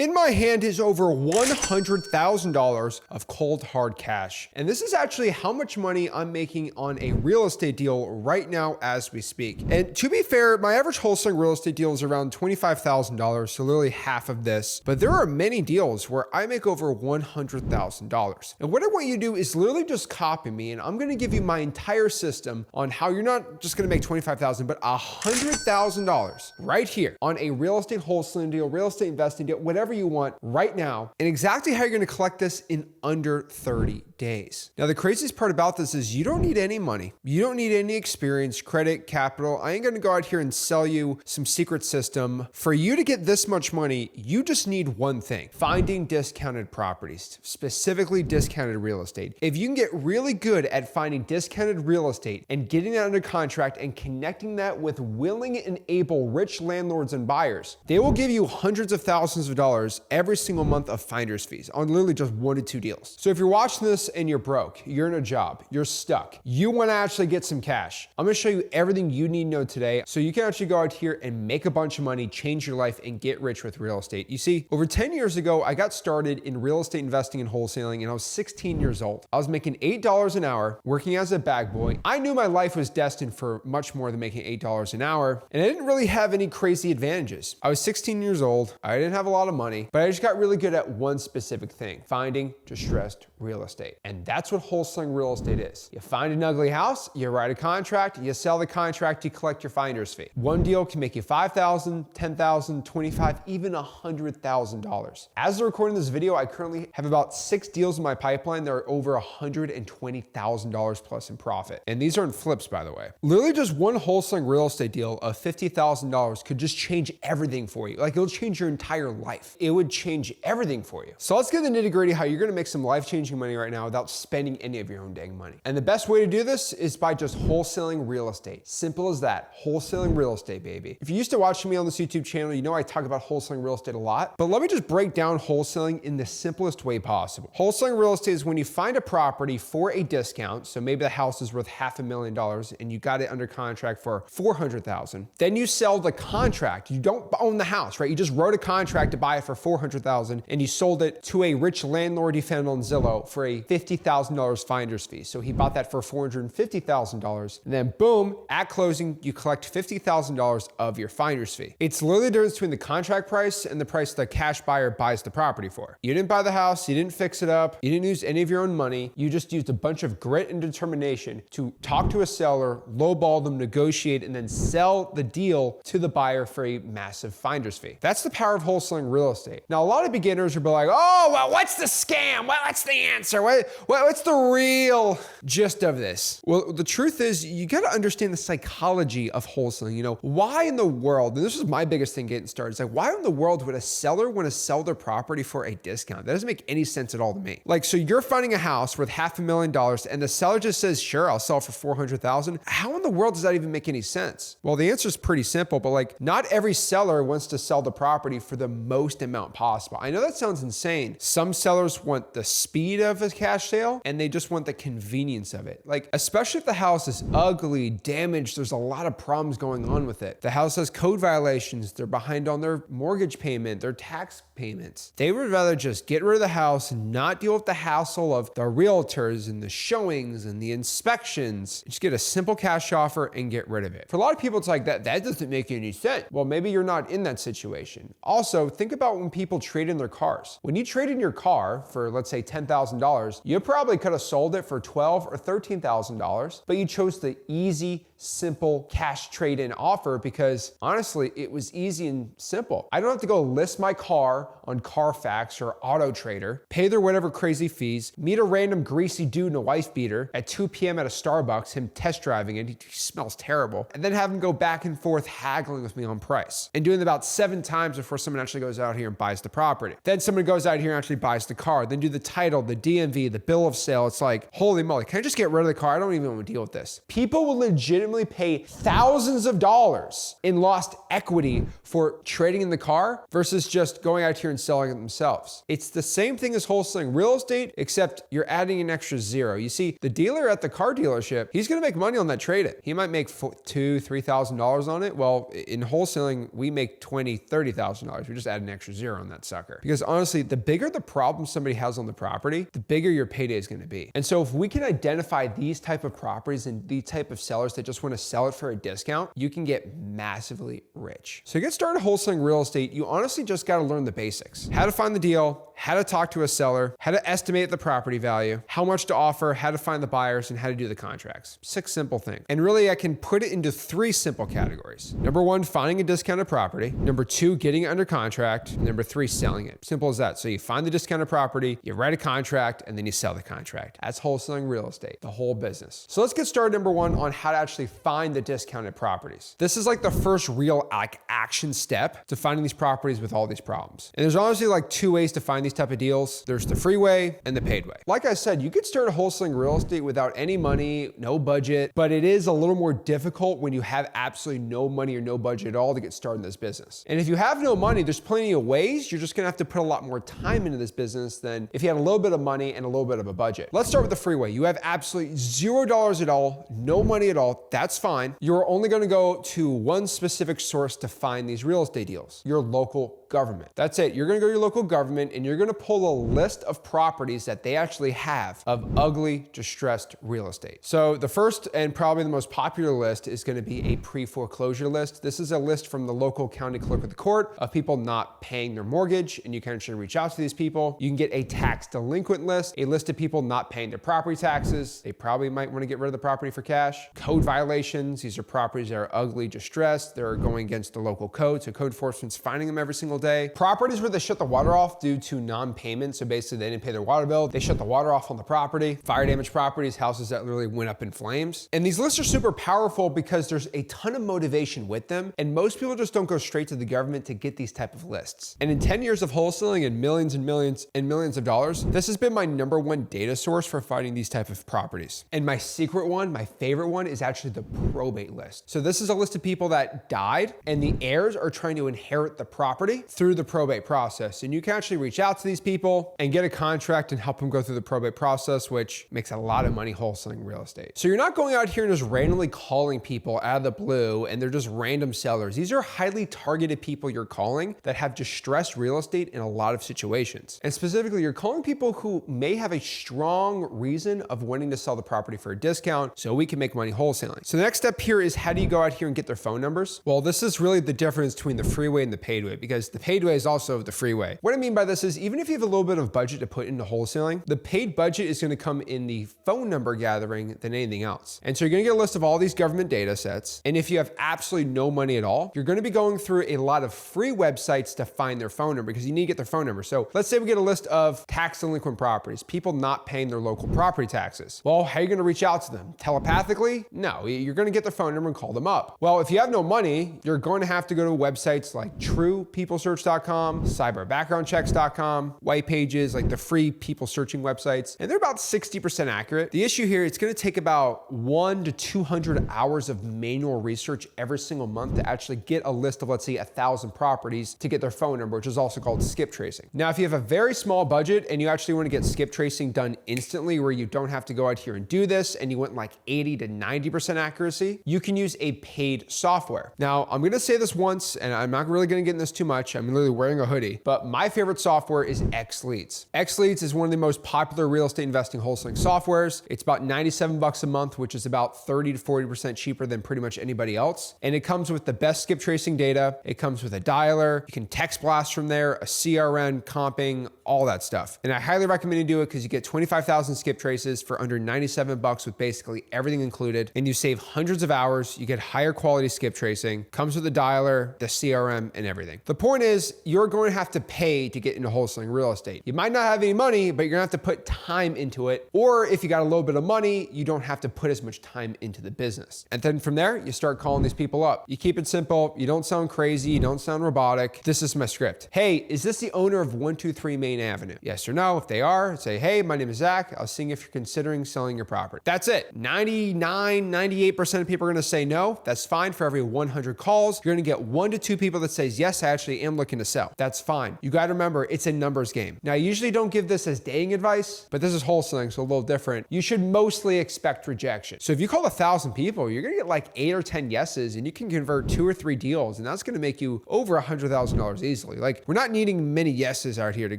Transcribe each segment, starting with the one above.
In my hand is over $100,000 of cold hard cash. And this is actually how much money I'm making on a real estate deal right now as we speak. And to be fair, my average wholesaling real estate deal is around $25,000, so literally half of this. But there are many deals where I make over $100,000. And what I want you to do is literally just copy me, and I'm gonna give you my entire system on how you're not just gonna make $25,000, but $100,000 right here on a real estate wholesaling deal, real estate investing deal, whatever you want right now, and exactly how you're gonna collect this in under 30 days. Now, the craziest part about this is you don't need any money. You don't need any experience, credit, capital. I ain't gonna go out here and sell you some secret system. For you to get this much money, you just need one thing: finding discounted properties, specifically discounted real estate. If you can get really good at finding discounted real estate and getting that under contract and connecting that with willing and able rich landlords and buyers, they will give you hundreds of thousands of dollars every single month of finder's fees on literally just 1 to 2 deals. So if you're watching this and you're broke, you're in a job, you're stuck, you want to actually get some cash, I'm going to show you everything you need to know today so you can actually go out here and make a bunch of money, change your life, and get rich with real estate. You see, over 10 years ago, I got started in real estate investing and wholesaling, and I was 16 years old. I was making $8 an hour working as a bag boy. I knew my life was destined for much more than making $8 an hour, and I didn't really have any crazy advantages. I was 16 years old. I didn't have a lot of money, but I just got really good at one specific thing: finding distressed real estate. And that's what wholesaling real estate is. You find an ugly house, you write a contract, you sell the contract, you collect your finder's fee. One deal can make you $5,000, $10,000, $25,000, even $100,000. As of recording this video, I currently have about 6 deals in my pipeline that are over $120,000 plus in profit. And these aren't flips, by the way. Literally just one wholesaling real estate deal of $50,000 could just change everything for you. Like, it'll change your entire life. It would change everything for you. So let's get into the nitty-gritty how you're gonna make some life-changing money right now without spending any of your own dang money. And the best way to do this is by just wholesaling real estate. Simple as that. Wholesaling real estate, baby. If you're used to watching me on this YouTube channel, you know I talk about wholesaling real estate a lot, but let me just break down wholesaling in the simplest way possible. Wholesaling real estate is when you find a property for a discount. So maybe the house is worth $500,000 and you got it under contract for $400,000. Then you sell the contract. You don't own the house, right? You just wrote a contract to buy it for $400,000 and you sold it to a rich landlord you found on Zillow for a $50,000 finder's fee. So he bought that for $450,000. And then boom, at closing, you collect $50,000 of your finder's fee. It's literally the difference between the contract price and the price the cash buyer buys the property for. You didn't buy the house, you didn't fix it up, you didn't use any of your own money. You just used a bunch of grit and determination to talk to a seller, lowball them, negotiate, and then sell the deal to the buyer for a massive finder's fee. That's the power of wholesaling real estate. Now, a lot of beginners will be like, oh, well, what's the scam? What's the answer? What's the real gist of this? Well, the truth is you got to understand the psychology of wholesaling. You know, why in the world, and this is my biggest thing getting started, it's like, why in the world would a seller want to sell their property for a discount? That doesn't make any sense at all to me. Like, so you're finding a house worth $500,000 and the seller just says, sure, I'll sell for $400,000. How in the world does that even make any sense? Well, the answer is pretty simple, but like, not every seller wants to sell the property for the most amount possible. I know that sounds insane. Some sellers want the speed of a cash sale and they just want the convenience of it. Like, especially if the house is ugly, damaged, there's a lot of problems going on with it. The house has code violations, they're behind on their mortgage payment, their tax payments. They would rather just get rid of the house and not deal with the hassle of the realtors and the showings and the inspections. Just get a simple cash offer and get rid of it. For a lot of people, it's like, that doesn't make any sense. Well, maybe you're not in that situation. Also, think about when people trade in their cars. When you trade in your car for, let's say, $10,000, you probably could have sold it for $12,000 or $13,000, but you chose the easy, simple cash trade-in offer because honestly, it was easy and simple. I don't have to go list my car on Carfax or Auto Trader, pay their whatever crazy fees, meet a random greasy dude in a wife beater at 2 p.m. at a Starbucks, him test driving it, he smells terrible, and then have him go back and forth haggling with me on price and doing it about 7 times before someone actually goes out here and buys the property. Then someone goes out here and actually buys the car, then do the title, the DMV, the bill of sale. It's like, holy moly, can I just get rid of the car? I don't even want to deal with this. People will legitimately pay thousands of dollars in lost equity for trading in the car versus just going out here and selling it themselves. It's the same thing as wholesaling real estate, except you're adding an extra zero. You see, the dealer at the car dealership, he's gonna make money on that trade-in. He might make $2,000, $3,000 on it. Well, in wholesaling, we make $20,000, $30,000. We just add an extra extra zero on that sucker. Because honestly, the bigger the problem somebody has on the property, the bigger your payday is going to be. And so if we can identify these type of properties and these type of sellers that just want to sell it for a discount, you can get massively rich. So to get started wholesaling real estate, you honestly just got to learn the basics. How to find the deal, how to talk to a seller, how to estimate the property value, how much to offer, how to find the buyers, and how to do the contracts. 6 simple things. And really, I can put it into 3 simple categories. Number 1, finding a discounted property. Number 2, getting it under contract. Number 3, selling it. Simple as that. So you find the discounted property, you write a contract, and then you sell the contract. That's wholesaling real estate, the whole business. So let's get started, number 1, on how to actually find the discounted properties. This is like the first real action step to finding these properties with all these problems. And there's honestly like 2 ways to find these type of deals. There's the free way and the paid way. Like I said, you could start wholesaling real estate without any money, no budget, but it is a little more difficult when you have absolutely no money or no budget at all to get started in this business. And if you have no money, there's plenty of ways. You're just gonna have to put a lot more time into this business than if you had a little bit of money and a little bit of a budget. Let's start with the free way. You have absolutely $0 at all, no money at all. That's fine. You're only gonna go to one specific source to find these real estate deals, your local government. That's it. You're gonna go to your local government and you're gonna pull a list of properties that they actually have of ugly, distressed real estate. So the first and probably the most popular list is gonna be a pre-foreclosure list. This is a list from the local county clerk of the court of people not paying their mortgage, and you kind of should reach out to these people. You can get a tax delinquent list, a list of people not paying their property taxes. They probably might wanna get rid of the property for cash. Code violations. These are properties that are ugly, distressed. They're going against the local code, so code enforcement's finding them every single day. Properties where they shut the water off due to non-payment, so basically they didn't pay their water bill, they shut the water off on the property. Fire damage properties, houses that literally went up in flames. And these lists are super powerful because there's a ton of motivation with them, and most people just don't go straight to the government to get these type of lists. And in 10 years of wholesaling and millions and millions and millions of dollars, this has been my number 1 data source for finding these type of properties. And my secret one, my favorite one, is actually the probate list. So this is a list of people that died and the heirs are trying to inherit the property through the probate process. And you can actually reach out to these people and get a contract and help them go through the probate process, which makes a lot of money wholesaling real estate. So you're not going out here and just randomly calling people out of the blue and they're just random sellers. These are highly targeted people you're calling that have distressed real estate in a lot of situations. And specifically, you're calling people who may have a strong reason of wanting to sell the property for a discount so we can make money wholesaling. So the next step here is, how do you go out here and get their phone numbers? Well, this is really the difference between the free way and the paid way, because the paid way is also the free way. What I mean by this is, even if you have a little bit of budget to put into wholesaling, the paid budget is going to come in the phone number gathering than anything else. And so you're going to get a list of all these government data sets. And if you have absolutely no money at all, you're going to be going through a lot of free websites to find their phone number, because you need to get their phone number. So let's say we get a list of tax delinquent properties, people not paying their local property taxes. Well, how are you going to reach out to them? Telepathically? No, you're going to get their phone number and call them up. Well, if you have no money, you're going to have to go to websites like truepeoplesearch.com, cyberbackgroundchecks.com, white pages, like the free people searching websites, and they're about 60% accurate. The issue here, it's going to take about 100 to 200 hours of manual research every single month to actually get a list of, let's say, 1,000 properties to get their phone number, which is also called skip tracing. Now, if you have a very small budget and you actually want to get skip tracing done instantly, where you don't have to go out here and do this, and you want like 80 to 90% accuracy, you can use a paid software. Now, I'm going to say this once, and I'm not really going to get in this too much. I'm literally wearing a hoodie, but my favorite software is XLeads. XLeads is one of the most popular real estate investing wholesaling softwares. It's about $97 a month, which is about 30 to 40% cheaper than pretty much anybody else. And it comes with the best skip tracing data. It comes with a dialer. You can text blast from there, a CRM, comping, all that stuff. And I highly recommend you do it because you get 25,000 skip traces for under $97 with basically everything included. And you save hundreds of hours. You get higher quality skip tracing, comes with a dialer, the CRM, and everything. The point is, you're going to have to pay to get into wholesaling real estate. You might not have any money, but you're gonna have to put time into it. Or if you got a little bit of money, you don't have to put as much time into the business. And then from there, you start calling these people up. You keep it simple. You don't sound crazy. You don't sound robotic. This is my script. Hey, is this the owner of 123 Main Avenue? Yes or no. If they are, say, hey, my name is Zach. I was seeing if you're considering selling your property. That's it. 98% of people are gonna say no. That's fine. For every 100 calls, you're gonna get 1 to 2 people that says, yes, I actually am am looking to sell. That's fine. You got to remember, it's a numbers game. Now, I usually don't give this as dating advice, but this is wholesaling, so a little different. You should mostly expect rejection. So if you call 1,000 people, you're going to get like 8 or 10 yeses, and you can convert 2 or 3 deals, and that's going to make you over $100,000 easily. Like, we're not needing many yeses out here to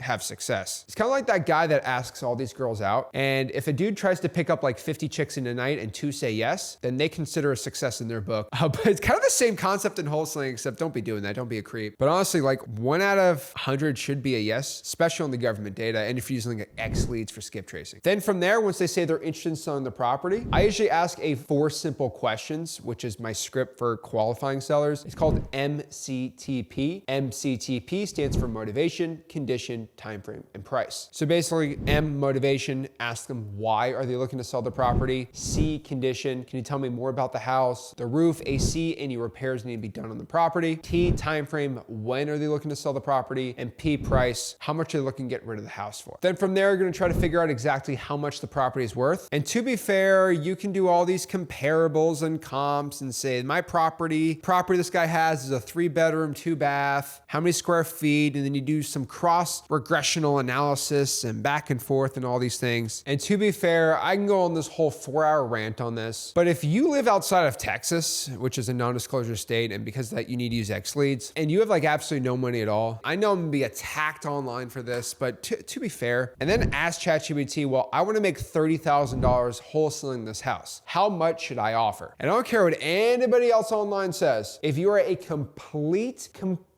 have success. It's kind of like that guy that asks all these girls out, and if a dude tries to pick up like 50 chicks in a night and 2 say yes, then they consider a success in their book. But it's kind of the same concept in wholesaling, except don't be doing that. Don't be a creep. But honestly, like 1 out of 100 should be a yes, especially on the government data, and if you're using like X leads for skip tracing. Then from there, once they say they're interested in selling the property, I usually ask 4 simple questions, which is my script for qualifying sellers. It's called MCTP. MCTP stands for motivation, condition, time frame, and price. So basically, M, motivation, ask them why are they looking to sell the property. C, condition, can you tell me more about the house, the roof, AC, any repairs need to be done on the property. T, time frame, when are they looking to sell the property. And P, price, how much are they looking to get rid of the house for. Then from there, you're going to try to figure out exactly how much the property is worth. And to be fair, you can do all these comparables and comps and say, my property this guy has is a 3-bedroom, 2-bath, how many square feet, and then you do some cross-regressional analysis and back and forth and all these things. And to be fair, I can go on this whole 4-hour rant on this, but if you live outside of Texas, which is a non-disclosure state, and because of that you need to use X leads, and you have like absolutely no money at all, I know I'm gonna be attacked online for this, but to be fair, and then ask ChatGPT, well, I wanna make $30,000 wholesaling this house. How much should I offer? And I don't care what anybody else online says. If you are a complete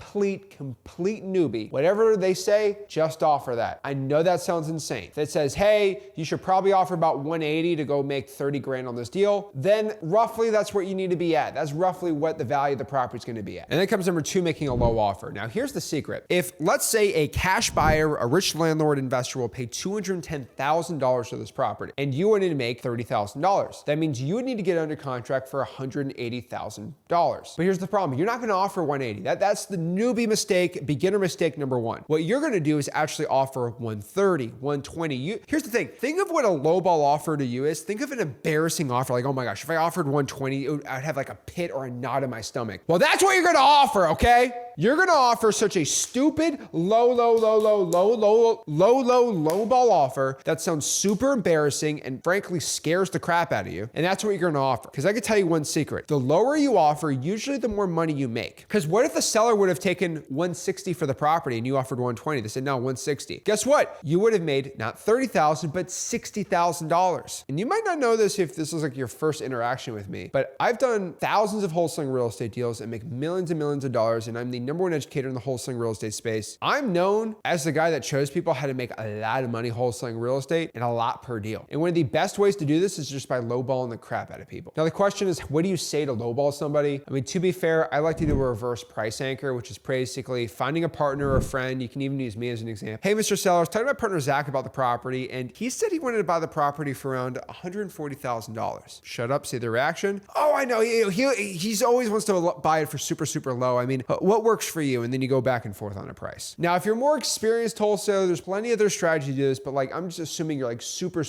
newbie, whatever they say, just offer that. I know that sounds insane. If it says, hey, you should probably offer about 180 to go make 30 grand on this deal, then roughly that's where you need to be at. That's roughly what the value of the property is going to be at. And then comes number 2, making a low offer. Now here's the secret. If let's say a cash buyer, a rich landlord investor will pay $210,000 for this property and you wanted to make $30,000, that means you would need to get under contract for $180,000. But here's the problem. You're not going to offer 180. That's the newbie mistake, beginner mistake number 1. What you're going to do is actually offer 130, 120. Here's the thing. Think of what a lowball offer to you is. Think of an embarrassing offer. Like, oh my gosh, if I offered 120, I'd have like a pit or a knot in my stomach. Well, that's what you're going to offer, okay? You're going to offer such a stupid lowball offer that sounds super embarrassing and frankly scares the crap out of you. And that's what you're going to offer. Because I can tell you one secret. The lower you offer, usually the more money you make. Because what if the seller would have taken 160 for the property and you offered 120? They said, no, 160. Guess what? You would have made not $30,000, but $60,000. And you might not know this if this is like your first interaction with me, but I've done thousands of wholesaling real estate deals and make millions and millions of dollars. And I'm the number 1 educator in the wholesaling real estate space. I'm known as the guy that shows people how to make a lot of money wholesaling real estate and a lot per deal. And one of the best ways to do this is just by lowballing the crap out of people. Now the question is, what do you say to lowball somebody? I mean, to be fair, I like to do a reverse price anchor, which is basically finding a partner or a friend. You can even use me as an example. Hey, Mr. Seller, I was talking to my partner Zach about the property, and he said he wanted to buy the property for around $140,000. Shut up, see the reaction. Oh, I know. He's always wants to buy it for super low. I mean, what works for you? And then you go back and forth on a price. Now, if you're more experienced wholesaler, there's plenty of other strategies to do this, but like I'm just assuming you're like super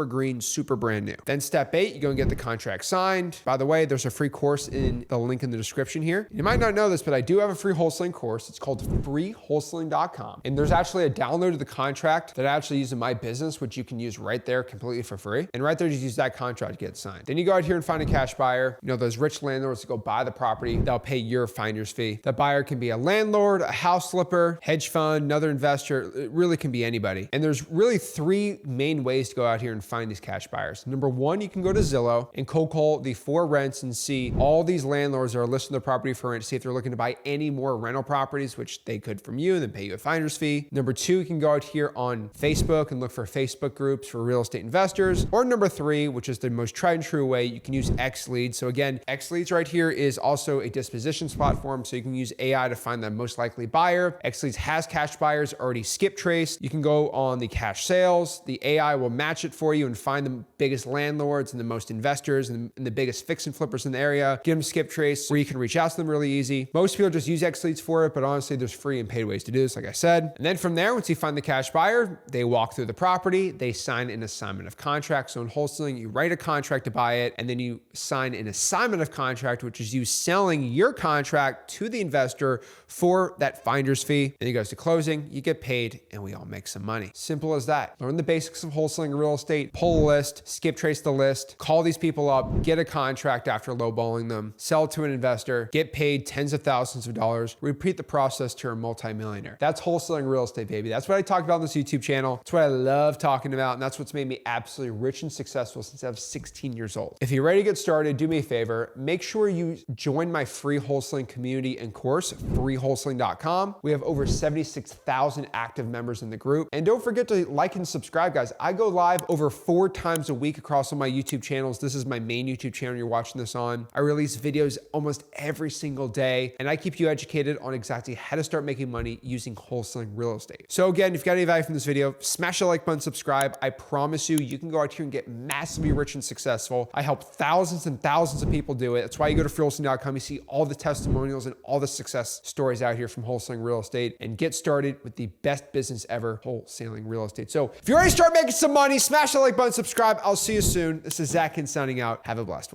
green, super brand new. Then step 8, you go and get the contract signed. By the way, there's a free course in the link in the description here. You might not know this, but I do have a free wholesaling course. It's called freewholesaling.com. And there's actually a download of the contract that I actually use in my business, which you can use right there completely for free. And right there, just use that contract to get signed. Then you go out here and find a cash buyer. You know, those rich landlords that go buy the property, they'll pay your finder's fee. That buyer can be a landlord, a house flipper, hedge fund, another investor. It really can be anybody. And there's really 3 main ways to go out here and find these cash buyers. Number 1, you can go to Zillow and cold call the 4 rents and see all these landlords that are listing their property for rent to see if they're looking to buy any more rental properties, which they could from you, and then pay you a finder's fee. Number 2, you can go out here on Facebook and look for Facebook groups for real estate investors. Or number 3, which is the most tried and true way, you can use X leads. So again, X leads right here is also a dispositions platform. So you can use AI to find the most likely buyer. X leads has cash buyers already skip traced. You can go on the cash sales. The AI will match it for you and find the biggest landlords and the most investors and the biggest fix and flippers in the area. Get them skip traced where you can reach out to them really easy. Most people just use X leads for it, but honestly, there's free and paid ways to do this, like I said. And then from there, once you find the cash buyer, they walk through the property, they sign an assignment of contract. So in wholesaling, you write a contract to buy it, and then you sign an assignment of contract, which is you selling your contract to the investor for that finder's fee. Then it goes to closing, you get paid, and we all make some money. Simple as that. Learn the basics of wholesaling real estate, pull a list, skip trace the list, call these people up, get a contract after lowballing them, sell to an investor, get paid tens of thousands of dollars, repeat the process to a multimillionaire. That's wholesaling real estate, baby. That's what I talk about on this YouTube channel. That's what I love talking about, and that's what's made me absolutely rich and successful since I was 16 years old. If you're ready to get started, do me a favor. Make sure you join my free wholesaling community and course, freewholesaling.com. We have over 76,000 active members in the group. And don't forget to like and subscribe, guys. I go live over 4 times a week across all my YouTube channels. This is my main YouTube channel you're watching this on. I release videos almost every single day, and I keep you educated on exactly how to start making money using wholesaling real estate. So again, if you got any value from this video, smash the like button, subscribe. I promise you can go out here and get massively rich and successful. I help thousands and thousands of people do it. That's why you go to freewholesaling.com. You see all the testimonials and all the success stories out here from wholesaling real estate, and get started with the best business ever, wholesaling real estate. So if you're ready to start making some money, smash the like button, subscribe. I'll see you soon. This is Zach Ginn signing out. Have a blessed one.